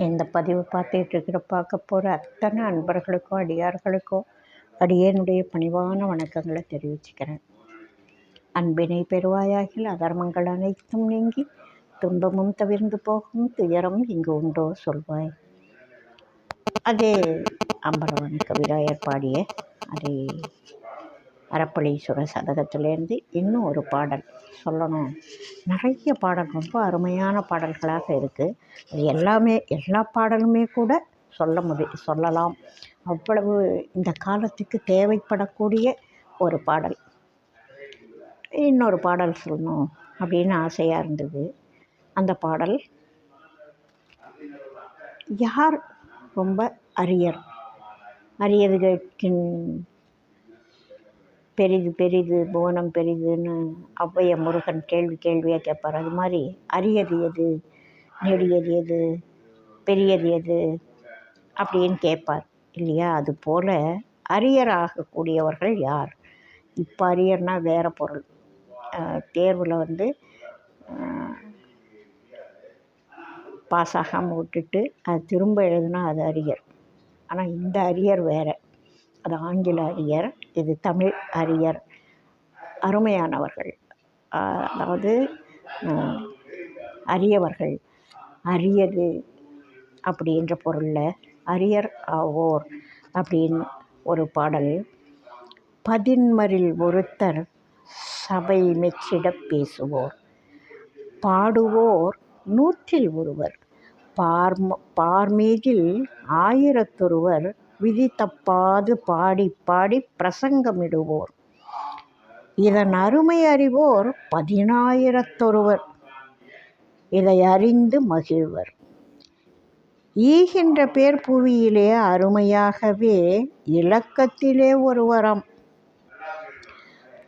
இந்த பதிவு பார்க்க போகிற அத்தனை அன்பர்களுக்கும் அடியார்களுக்கும் அடியேனுடைய பணிவான வணக்கங்களை தெரிவிச்சுக்கிறேன். அன்பினை பெறுவாயாகில் அதர்மங்கள் அனைத்தும் நீங்கி துன்பமும் தவிர்ந்து போகும், துயரம் இங்கு உண்டோ சொல்வாய். அதே அம்பலவன் கவிராயர் பாடிய அதே அறப்பளீஸ்வர சதகத்திலேருந்து இன்னும் ஒரு பாடல் சொல்லணும். நிறைய பாடல் ரொம்ப அருமையான பாடல்களாக இருக்குது. அது எல்லா பாடலுமே கூட சொல்லலாம். அவ்வளவு இந்த காலத்துக்கு தேவைப்படக்கூடிய ஒரு பாடல். இன்னொரு பாடல் சொல்லணும் அப்படின்னு ஆசையாக இருந்தது. அந்த பாடல் யார் ரொம்ப அரியது கேட்கின் பெரிது பெரிது புவனம் பெரிதுன்னு ஔவைய முருகன் கேள்வியாக கேட்பார். அது மாதிரி அரியது எது, நெடியது எது, பெரியது எது அப்படின்னு கேட்பார் இல்லையா? அதுபோல் அரியராகக்கூடியவர்கள் யார்? இப்போ அரியர்னால் வேறு பொருள். தேர்வில் பாஸ் ஆகாமல் விட்டுட்டு அது திரும்ப எழுதுனா அது அரியர். ஆனால் இந்த அரியர் வேறு. அது ஆங்கில அரியர், இது தமிழ் அரியர். அருமையானவர்கள், அதாவது அரியவர்கள், அரியது அப்படின்ற பொருளில் அரியர் ஆவோர் அப்படின்னு ஒரு பாடல். பதின்மரில் ஒருத்தர் சபை மெச்சிடப் பேசுவோர், பாடுவோர் 100 ஒருவர், பார்மீதில் 1000 விதி தப்பாது பாடி பாடி பிரசங்கமிடுவோர், இதன் அருமை அறிவோர் 10,000 இதை அறிந்து மகிழ்வர். ஈகின்ற பேர் புவியிலே அருமையாகவே இலக்கத்திலே ஒருவரம்,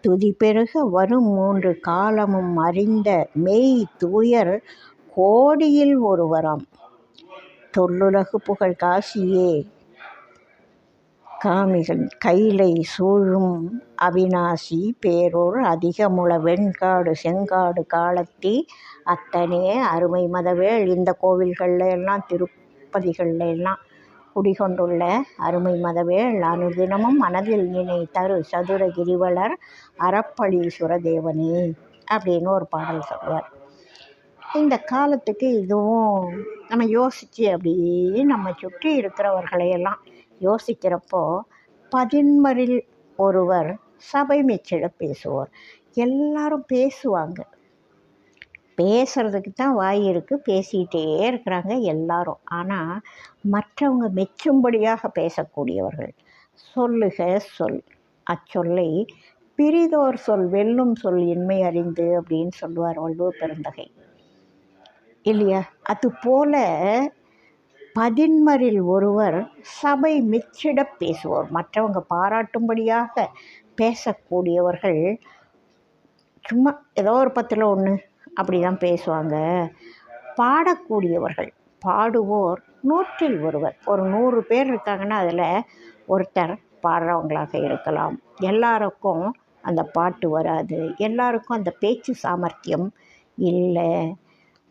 துதி பெருக வரும் 3 காலமும் அறிந்த மெய் தூயர் கோடியில் ஒருவரம், தொல்லுலகு புகழ் காசியே காமிகள் கைலை சூழும் அவிநாசி பேரூர் அதிகமுள வெண்காடு செங்காடு காலத்தி அத்தனே அருமை மதவேள். இந்த கோவில்களில் எல்லாம் திருப்பதிகளில் எல்லாம் குடிகொண்டுள்ள அருமை மதவேள், அனுதினமும் மனதில் நினை தரு சதுர கிரிவலர் அறப்பளீஸ்வர தேவனே அப்படின்னு ஒரு பாடல் சொல்வார். இந்த காலத்துக்கு இதுவும் நம்ம யோசித்து அப்படியே நம்ம சுற்றி இருக்கிறவர்களையெல்லாம் யோசிக்கிறப்போ, பதின்மரில் ஒருவர் சபை மெச்சிட பேசுவோர். எல்லாரும் பேசுவாங்க, பேசுறதுக்கு தான் வாய் இருக்குது, பேசிகிட்டே இருக்கிறாங்க எல்லாரும். ஆனால் மற்றவங்க மெச்சும்படியாக பேசக்கூடியவர்கள். சொல்லுக சொல், அச்சொல்லை பிரிதோர் சொல் வெல்லும் சொல் இன்மை அறிந்து அப்படின்னு சொல்லுவார் வள்ளுவ பெருந்தகை இல்லையா? அதுபோல் பதின்மரில் ஒருவர் சபை மெச்சிட பேசுவோர், மற்றவங்க பாராட்டும்படியாக பேசக்கூடியவர்கள். சும்மா ஏதோ ஒரு 10ல் 1 அப்படி தான் பேசுவாங்க. பாடக்கூடியவர்கள், பாடுவோர் 100 ஒருவர். ஒரு 100 பேர் இருக்காங்கன்னா அதில் ஒருத்தர் பாடுறவங்களாக இருக்கலாம். எல்லாருக்கும் அந்த பாட்டு வராது, எல்லாருக்கும் அந்த பேச்சு சாமர்த்தியம் இல்லை.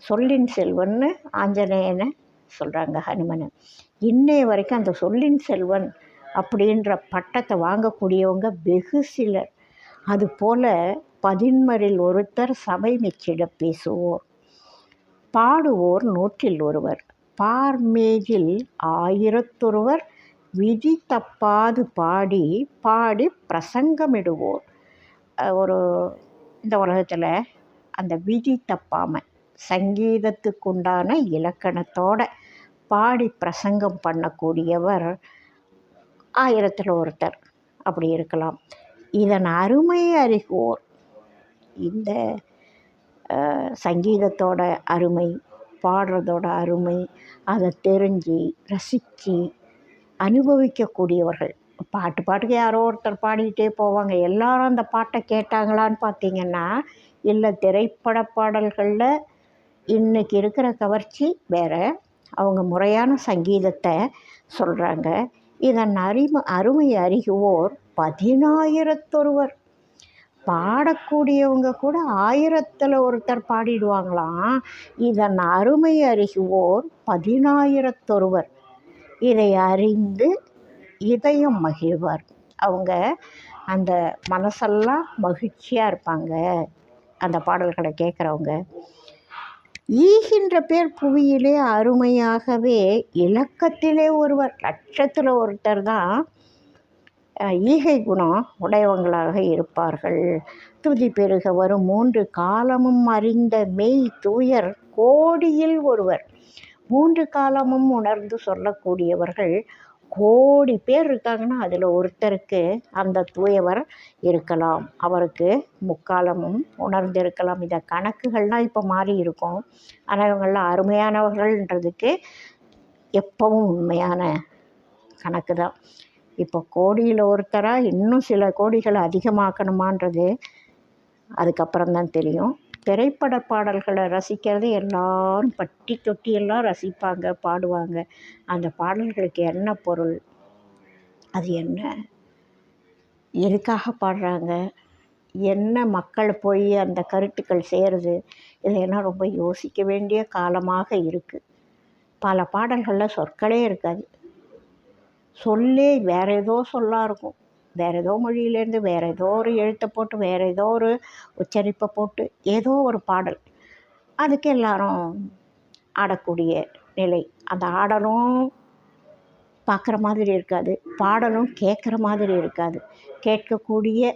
சொல்லின் செல்வன்னு ஆஞ்சநேயனை சொல்கிறாங்க, ஹனுமனை. இன்னைய வரைக்கும் அந்த சொல்லின் செல்வன் அப்படின்ற பட்டத்தை வாங்கக்கூடியவங்க வெகு சிலர். அதுபோல் பதின்மரில் ஒருத்தர் சபை மெச்சிட பேசுவோர், பாடுவோர் 100 ஒருவர், பார்மேதில் 1000 விதி தப்பாது பாடி பாடி பிரசங்கமிடுவோர். இந்த உலகத்தில் அந்த விதி தப்பாமல் சங்கீதத்துக்குண்டான இலக்கணத்தோட பாடி பிரசங்கம் பண்ணக்கூடியவர் 1000 ஒருத்தர் அப்படி இருக்கலாம். இதன் அருமை அறிவோர், இந்த சங்கீதத்தோட அருமை, பாடுறதோட அருமை, அதை தெரிஞ்சு ரசித்து அனுபவிக்கக்கூடியவர்கள். பாட்டுக்கு யாரோ ஒருத்தர் பாடிக்கிட்டே போவாங்க, எல்லாரும் அந்த பாட்டை கேட்டாங்களான்னு பார்த்தீங்கன்னா இல்லை. திரைப்பட பாடல்களில் இன்றைக்கி இருக்கிற கவர்ச்சி வேறு, அவங்க முறையான சங்கீதத்தை சொல்கிறாங்க. இதன் அருமை அறிகுவோர் 10,000 பாடக்கூடியவங்க கூட 1000ல் ஒருத்தர் பாடிடுவாங்களாம். இதன் அருமை அறிகுவோர் 10,000 இதை அறிந்து இதயம் மகிழ்வார். அவங்க அந்த மனசெல்லாம் மகிழ்ச்சியாக இருப்பாங்க அந்த பாடல்களை கேட்குறவங்க. ஈகின்ற பேர் புவியிலே அருமையாகவே இலக்கத்திலே ஒருவர், லட்சத்தில் ஒருத்தர் தான் ஈகை குணம் உடையவங்களாக இருப்பார்கள். துதி பெருக வரும் 3 காலமும் அறிந்த மெய் தூயர் கோடியில் ஒருவர். 3 காலமும் உணர்ந்து சொல்லக்கூடியவர்கள் கோடி பேர் இருக்காங்கன்னா அதில் ஒருத்தருக்கு அந்த தூயவர் இருக்கலாம். அவருக்கு முக்காலமும் உணர்ந்து இருக்கலாம். இந்த கணக்குகள்லாம் இப்போ மாறி இருக்கும். ஆனால் இவங்கெல்லாம் அருமையானவர்கள்ன்றதுக்கு எப்பவும் உண்மையான கணக்கு தான். இப்போ கோடியில் ஒருத்தராக இன்னும் சில கோடிகளை அதிகமாக்கணுமான்றது அதுக்கப்புறம்தான் தெரியும். திரைப்பட பாடல்களை ரசிக்கிறது எல்லாரும் பட்டி தொட்டி எல்லாம் ரசிப்பாங்க, பாடுவாங்க. அந்த பாடல்களுக்கு என்ன பொருள், அது என்ன, எதுக்காக பாடுறாங்க, என்ன மக்கள் போய் அந்த கருத்துக்கள் சேருது, இதையெல்லாம் ரொம்ப யோசிக்க வேண்டிய காலமாக இருக்குது. பல பாடல்களில் சொற்களே இருக்காது. சொல்லே வேறு ஏதோ சொல்லாக இருக்கும். வேறு ஏதோ மொழியிலேருந்து வேறு ஏதோ ஒரு எழுத்தை போட்டு வேறு ஏதோ ஒரு உச்சரிப்பை போட்டு ஏதோ ஒரு பாடல், அதுக்கு எல்லாரும் ஆடக்கூடிய நிலை. அந்த ஆடலும் பார்க்குற மாதிரி இருக்காது, பாடலும் கேட்குற மாதிரி இருக்காது. கேட்கக்கூடிய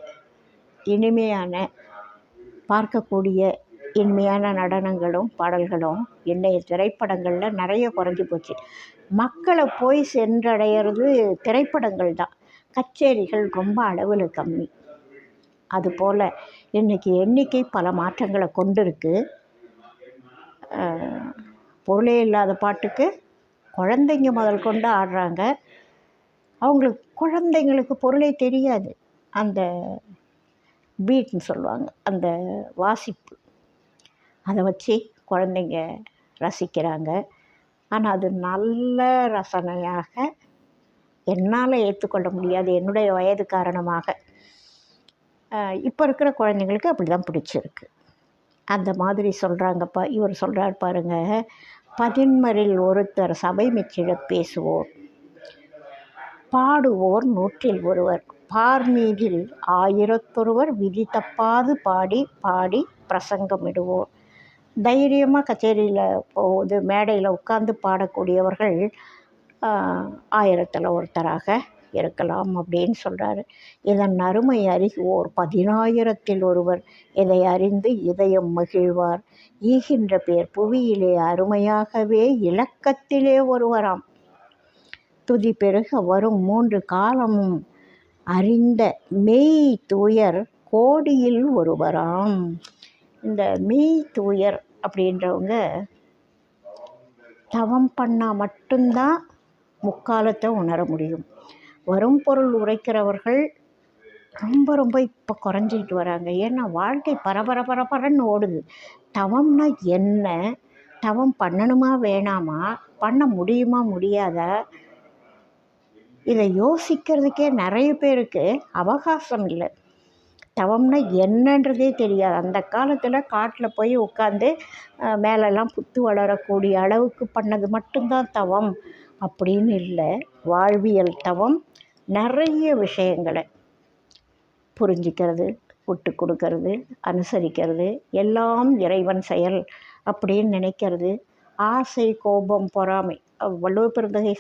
இனிமையான, பார்க்கக்கூடிய இனிமையான நடனங்களும் பாடல்களும் இன்றைய திரைப்படங்களில் நிறைய குறைஞ்சி போச்சு. மக்களை போய் சென்றடைகிறது திரைப்படங்கள் தான். கச்சேரிகள் ரொம்ப அளவில் கம்மி. அதுபோல் இன்றைக்கி எண்ணிக்கை பல மாற்றங்களை கொண்டு இருக்குது. பொருளே இல்லாத பாட்டுக்கு குழந்தைங்க முதல் கொண்டு ஆடுறாங்க. குழந்தைங்களுக்கு பொருளே தெரியாது. அந்த பீட்னு சொல்லுவாங்க, அந்த வாசிப்பு, அதை வச்சு குழந்தைங்க ரசிக்கிறாங்க. ஆனால் அது நல்ல ரசனையாக என்னால் ஏற்றுக்கொள்ள முடியாது, என்னுடைய வயது காரணமாக. இப்போ இருக்கிற குழந்தைங்களுக்கு அப்படி தான் பிடிச்சிருக்கு. அந்த மாதிரி சொல்கிறாங்கப்பா. இவர் சொல்கிறார் பாருங்க, 10 ஒருத்தர் சபை மெச்சிட பேசுவோர், பாடுவோர் 100 ஒருவர், பார்மீதில் 1000 விதி தப்பாது பாடி பாடி பிரசங்கமிடுவோர். தைரியமாக கச்சேரியில் போகுது, மேடையில் உட்கார்ந்து பாடக்கூடியவர்கள் 1000ல் ஒருத்தராக இருக்கலாம் அப்படின்னு சொல்கிறாரு. இதன் அருமை அறிகுவோர் 10,000 ஒருவர், இதை அறிந்து இதயம் மகிழ்வார். ஈகின்ற பேர் புவியிலே அருமையாகவே இலக்கத்திலே ஒருவராம். துதி பெருக வரும் 3 காலமும் அறிந்த மெய் தூயர் கோடியில் ஒருவராம். இந்த மெய் தூயர் அப்படின்றவங்க தவம் பண்ணால் மட்டும்தான் முக்காலத்தை உணர முடியும். வரும் பொருள் உரைக்கிறவர்கள் ரொம்ப ரொம்ப இப்போ குறைஞ்சிக்கிட்டு வராங்க. ஏன்னா வாழ்க்கை பரபரன்னு ஓடுது. தவம்னா என்ன, தவம் பண்ணணுமா வேணாமா, பண்ண முடியுமா முடியாதா, இதை யோசிக்கிறதுக்கே நிறைய பேருக்கு அவகாசம் இல்லை. தவம்னா என்னன்றதே தெரியாது. அந்த காலத்தில் காட்டில் போய் உட்காந்து மேலெல்லாம் புத்து வளரக்கூடிய அளவுக்கு பண்ணது மட்டும்தான் தவம் அப்படின்னு இல்லை. வாழ்வியல் தவம் நிறைய விஷயங்களை புரிஞ்சிக்கிறது, விட்டு கொடுக்கறது, அனுசரிக்கிறது, எல்லாம் இறைவன் செயல் அப்படின்னு நினைக்கிறது. ஆசை, கோபம், பொறாமை, வள்ளுவ பெருந்தகை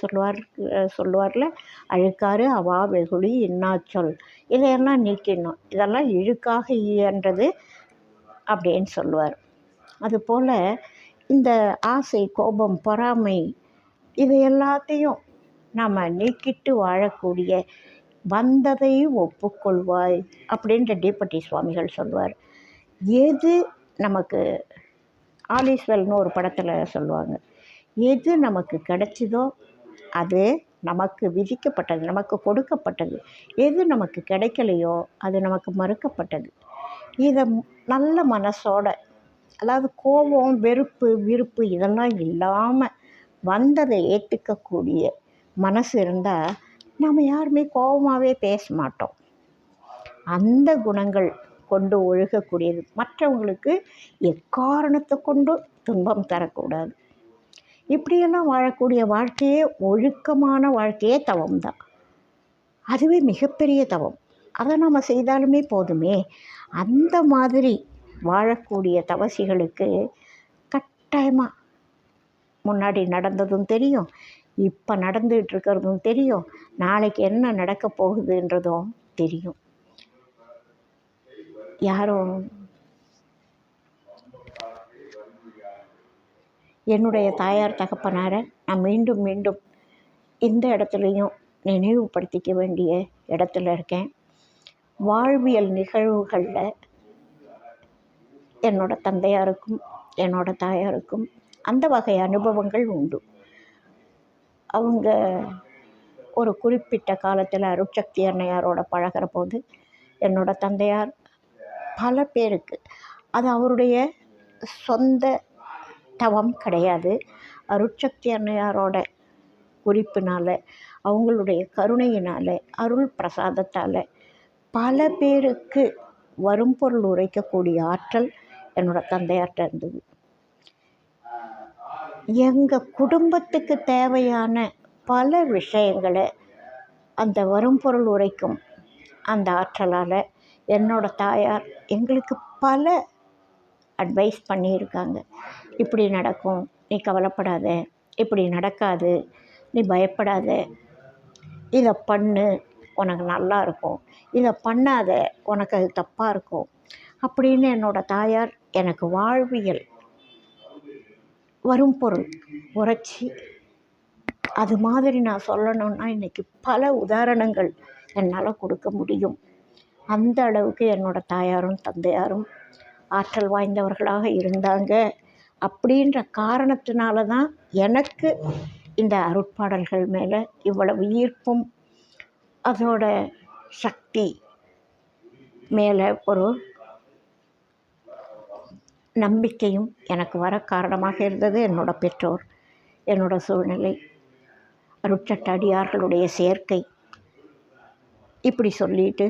சொல்லுவார்ல, அழுக்காறு அவா வெகுளி இன்னாச்சொல், இதையெல்லாம் நீக்கணும், இதெல்லாம் இழுக்காக இயன்றது அப்படின்னு சொல்லுவார். அதுபோல் இந்த ஆசை, கோபம், பொறாமை இது எல்லாத்தையும் நாம் நீக்கிட்டு வாழக்கூடிய வந்ததை ஒப்புக்கொள்வாய் அப்படின்ற டிபட்டி சுவாமிகள் சொல்லுவார். எது நமக்கு, ஆலீஸ்வெல்னு ஒரு படத்தில் சொல்லுவாங்க, எது நமக்கு கிடைச்சிதோ அது நமக்கு விதிக்கப்பட்டது, நமக்கு கொடுக்கப்பட்டது. எது நமக்கு கிடைக்கலையோ அது நமக்கு மறுக்கப்பட்டது. இதை நல்ல மனசோட, அதாவது கோபம், வெறுப்பு, விருப்பு இதெல்லாம் இல்லாமல் வந்ததை ஏற்றுக்கக்கூடிய மனசு இருந்தால் நம்ம யாருமே கோபமாகவே பேச மாட்டோம். அந்த குணங்கள் கொண்டு ஒழுகக்கூடியது. மற்றவங்களுக்கு எக்காரணத்தை கொண்டு துன்பம் தரக்கூடாது. இப்படியெல்லாம் வாழக்கூடிய வாழ்க்கையே, ஒழுக்கமான வாழ்க்கையே தவம் தான். அதுவே மிகப்பெரிய தவம். அதை நம்ம செய்தாலுமே போதுமே. அந்த மாதிரி வாழக்கூடிய தவசிகளுக்கு கட்டாயமாக முன்னாடி நடந்ததும் தெரியும், இப்போ நடந்துகிட்டு இருக்கிறதும் தெரியும், நாளைக்கு என்ன நடக்க போகுதுன்றதும் தெரியும். யாரும் என்னுடைய தாயார் தகப்பனாரை நான் மீண்டும் மீண்டும் இந்த இடத்துலையும் நினைவுபடுத்திக்க வேண்டிய இடத்துல இருக்கேன். வாழ்வியல் நிகழ்வுகளில் என்னோட தந்தையாருக்கும் என்னோட தாயாருக்கும் அந்த வகை அனுபவங்கள் உண்டு. அவங்க ஒரு குறிப்பிட்ட காலத்தில் அருட்சக்தி அன்னையாரோட பழகிற போது என்னோட தந்தையார் பல பேருக்கு, அது அவருடைய சொந்த தவம் கிடையாது, அருட்சக்தி அன்னையாரோட குறிப்பினால், அவங்களுடைய கருணையினால், அருள் பிரசாதத்தால் பல பேருக்கு வரும் பொருள் உரைக்கக்கூடிய ஆற்றல் என்னோட தந்தையார்கிட்ட இருந்தது. எங்கள் குடும்பத்துக்கு தேவையான பல விஷயங்களை அந்த வரும் பொருள் உரைக்கும் அந்த ஆற்றலால் என்னோட தாயார் எங்களுக்கு பல அட்வைஸ் பண்ணியிருக்காங்க. இப்படி நடக்கும், நீ கவலைப்படாத, இப்படி நடக்காது, நீ பயப்படாத, இதை பண்ணு உனக்கு நல்லா இருக்கும், இதை பண்ணாத உனக்கு அது தப்பாக இருக்கும் அப்படின்னு என்னோடய தாயார் எனக்கு வாழ்வியல் வரும் பொருள் உரைச்சி, அது மாதிரி நான் சொல்லணுன்னா இன்றைக்கி பல உதாரணங்கள் என்னால் கொடுக்க முடியும். அந்த அளவுக்கு என்னோடய தாயாரும் தந்தையாரும் ஆற்றல் வாய்ந்தவர்களாக இருந்தாங்க. அப்படின்ற காரணத்தினால தான் எனக்கு இந்த அருட்பாடல்கள் மேலே இவ்வளவு ஈர்ப்பும் அதோட சக்தி மேலே ஒரு நம்பிக்கையும் எனக்கு வர காரணமாக இருந்தது என்னோடய பெற்றோர், என்னோடய சூழ்நிலை, அருட்சட்ட அடியார்களுடைய சேர்க்கை. இப்படி சொல்லிட்டு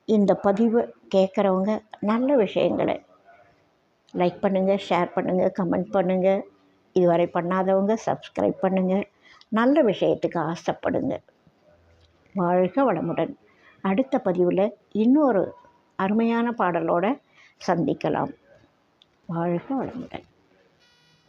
இந்த பதிவை கேட்குறவங்க நல்ல விஷயங்களை லைக் பண்ணுங்கள், ஷேர் பண்ணுங்கள், கமெண்ட் பண்ணுங்கள். இதுவரை பண்ணாதவங்க சப்ஸ்கிரைப் பண்ணுங்கள். நல்ல விஷயத்துக்கு ஆசைப்படுங்க. வாழ்க வளமுடன். அடுத்த பதிவில் இன்னொரு அருமையான பாடலோடு சந்திக்கலாம். வாழ்க வளமுடன்.